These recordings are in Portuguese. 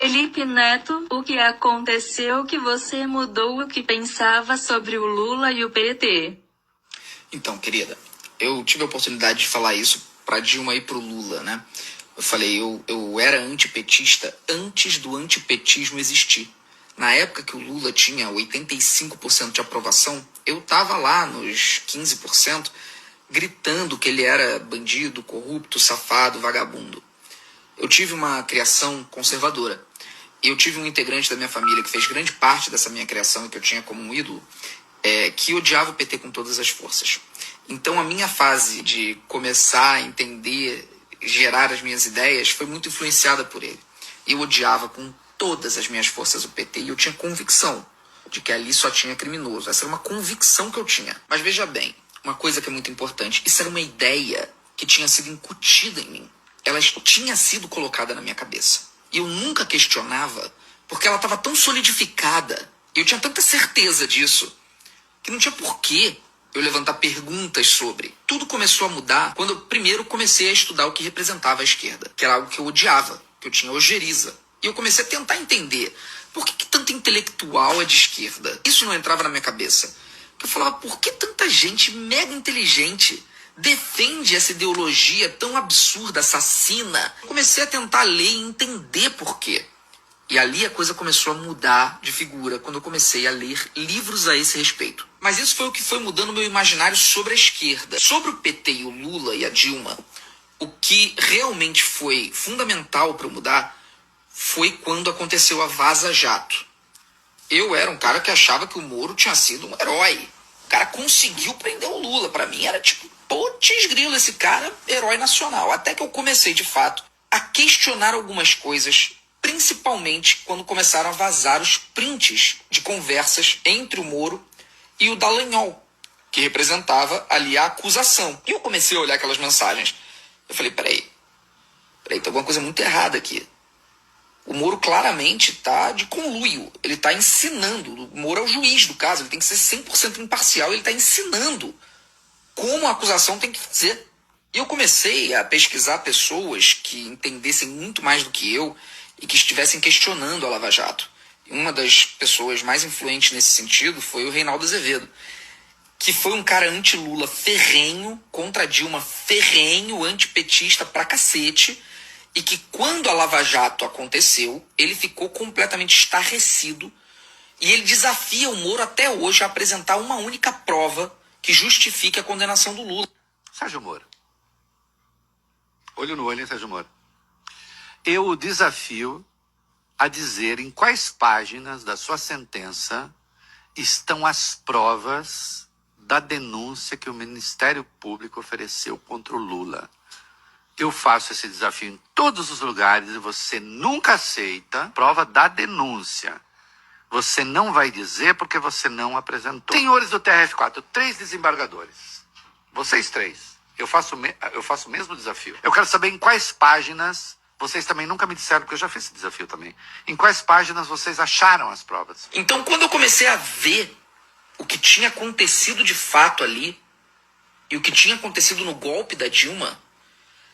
Felipe Neto, o que aconteceu que você mudou o que pensava sobre o Lula e o PT? Então, querida, eu tive a oportunidade de falar isso pra Dilma e pro Lula, né? Eu falei, eu era antipetista antes do antipetismo existir. Na época que o Lula tinha 85% de aprovação, eu tava lá nos 15%, gritando que ele era bandido, corrupto, safado, vagabundo. Eu tive uma criação conservadora. Eu tive um integrante da minha família que fez grande parte dessa minha criação e que eu tinha como um ídolo, que odiava o PT com todas as forças. Então a minha fase de começar a entender, gerar as minhas ideias, foi muito influenciada por ele. Eu odiava com todas as minhas forças o PT e eu tinha convicção de que ali só tinha criminoso. Essa era uma convicção que eu tinha. Mas veja bem, uma coisa que é muito importante, isso era uma ideia que tinha sido incutida em mim. Ela tinha sido colocada na minha cabeça. E eu nunca questionava, porque ela estava tão solidificada, e eu tinha tanta certeza disso, que não tinha porquê eu levantar perguntas sobre. Tudo começou a mudar quando eu primeiro comecei a estudar o que representava a esquerda, que era algo que eu odiava, que eu tinha ojeriza. E eu comecei a tentar entender por que tanto intelectual é de esquerda. Isso não entrava na minha cabeça. Eu falava, por que tanta gente mega inteligente defende essa ideologia tão absurda, assassina? Eu comecei a tentar ler e entender por quê. E ali a coisa começou a mudar de figura, quando eu comecei a ler livros a esse respeito. Mas isso foi o que foi mudando o meu imaginário sobre a esquerda. Sobre o PT e o Lula e a Dilma, o que realmente foi fundamental para eu mudar foi quando aconteceu a Vaza Jato. Eu era um cara que achava que o Moro tinha sido um herói. O cara conseguiu prender o Lula. Para mim era tipo, putz grilo, esse cara, herói nacional. Até que eu comecei, de fato, a questionar algumas coisas, principalmente quando começaram a vazar os prints de conversas entre o Moro e o Dallagnol, que representava ali a acusação. E eu comecei a olhar aquelas mensagens. Eu falei, peraí, tem alguma coisa muito errada aqui. O Moro claramente está de conluio. Ele está ensinando. O Moro é o juiz do caso. Ele tem que ser 100% imparcial. Ele está ensinando como a acusação tem que fazer. E eu comecei a pesquisar pessoas que entendessem muito mais do que eu e que estivessem questionando a Lava Jato. E uma das pessoas mais influentes nesse sentido foi o Reinaldo Azevedo, que foi um cara anti-Lula ferrenho, contra a Dilma ferrenho, antipetista pra cacete, e que quando a Lava Jato aconteceu, ele ficou completamente estarrecido e ele desafia o Moro até hoje a apresentar uma única prova que justifique a condenação do Lula. Sérgio Moro. Olho no olho, hein, Sérgio Moro? Eu o desafio a dizer em quais páginas da sua sentença estão as provas da denúncia que o Ministério Público ofereceu contra o Lula. Eu faço esse desafio em todos os lugares e você nunca aceita prova da denúncia. Você não vai dizer porque você não apresentou. Senhores do TRF4, 3 desembargadores. Vocês 3. Eu faço o mesmo desafio. Eu quero saber em quais páginas, vocês também nunca me disseram, porque eu já fiz esse desafio também. Em quais páginas vocês acharam as provas? Então, quando eu comecei a ver o que tinha acontecido de fato ali, e o que tinha acontecido no golpe da Dilma,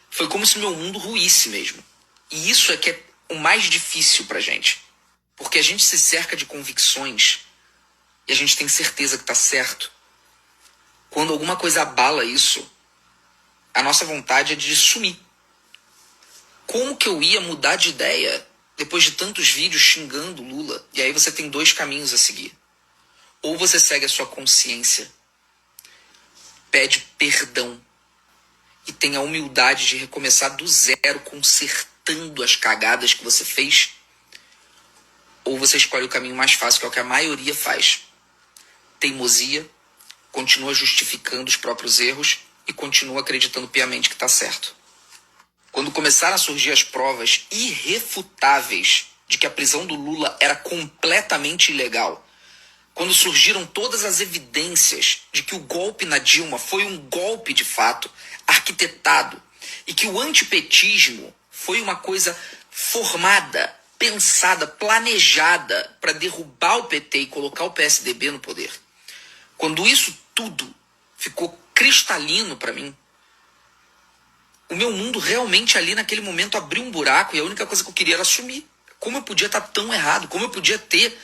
foi como se meu mundo ruísse mesmo. E isso é que é o mais difícil pra gente. Porque a gente se cerca de convicções e a gente tem certeza que tá certo. Quando alguma coisa abala isso, a nossa vontade é de sumir. Como que eu ia mudar de ideia depois de tantos vídeos xingando o Lula? E aí você tem 2 caminhos a seguir. Ou você segue a sua consciência, pede perdão e tem a humildade de recomeçar do zero, consertando as cagadas que você fez. Ou você escolhe o caminho mais fácil, que é o que a maioria faz. Teimosia, continua justificando os próprios erros e continua acreditando piamente que está certo. Quando começaram a surgir as provas irrefutáveis de que a prisão do Lula era completamente ilegal, quando surgiram todas as evidências de que o golpe na Dilma foi um golpe de fato, arquitetado, e que o antipetismo foi uma coisa formada, pensada, planejada para derrubar o PT e colocar o PSDB no poder. Quando isso tudo ficou cristalino para mim, o meu mundo realmente ali naquele momento abriu um buraco e a única coisa que eu queria era sumir. Como eu podia estar tão errado? Como eu podia ter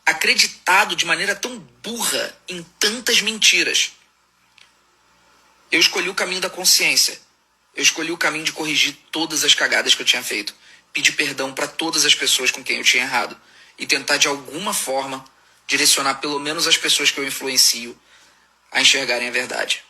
acreditado de maneira tão burra em tantas mentiras? Eu escolhi o caminho da consciência. Eu escolhi o caminho de corrigir todas as cagadas que eu tinha feito. Pedir perdão para todas as pessoas com quem eu tinha errado. E tentar, de alguma forma, direcionar pelo menos as pessoas que eu influencio a enxergarem a verdade.